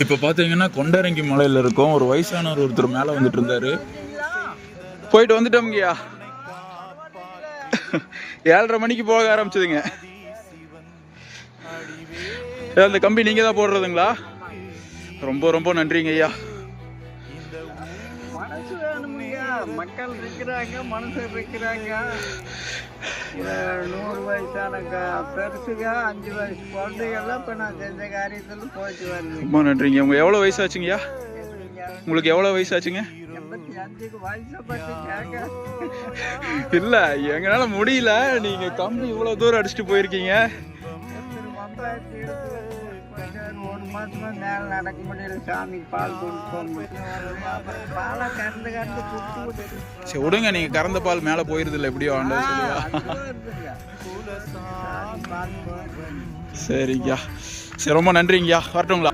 இப்போ பார்த்தீங்கன்னா கொண்டரங்கி மலையில் இருக்கோம். ஒரு வயசானவர் ஒருத்தர் மேலே வந்துட்டு இருந்தாரு. போயிட்டு வந்துட்டோம்ங்கய்யா. 7:30 மணிக்கு போக ஆரம்பிச்சதுங்க. அந்த கம்பி நீங்கள் தான் போடுறதுங்களா? ரொம்ப ரொம்ப நன்றிங்க ஐயா. மனசு வேணுமுங்கய்யா, மக்கள் இருக்கிறாங்க, மனுஷர் இருக்கிறாங்க. 100 வயசான பெருசுங்க, 5 வயசு குழந்தைகள்லாம் இப்போ நான் செஞ்ச காரியத்தில் போயிட்டு வருது. ரொம்ப நன்றிங்க. உங்க எவ்வளோ வயசாச்சுங்கய்யா? உங்களுக்கு எவ்வளோ வயசாச்சுங்க? 85 வயசை பற்றி கேட்க இல்ல, எங்களால முடியல. நீங்க கம்பி இவ்வளவு தூரம் அடிச்சுட்டு போயிருக்கீங்க. 1 மாசமா மேல நடக்க முடியல. சாமி பால் கொண்டு போக முடியும். அப்புறம் பாலை கறந்து குடிச்சு சரி விடுங்க, நீங்க கறந்த பால் மேல போயிருது இல்லை எப்படியோ ஆண்டவர் சொல்லுவா. சரிங்கய்யா. சரி ரொம்ப நன்றிங்கய்யா. வரட்டுங்களா?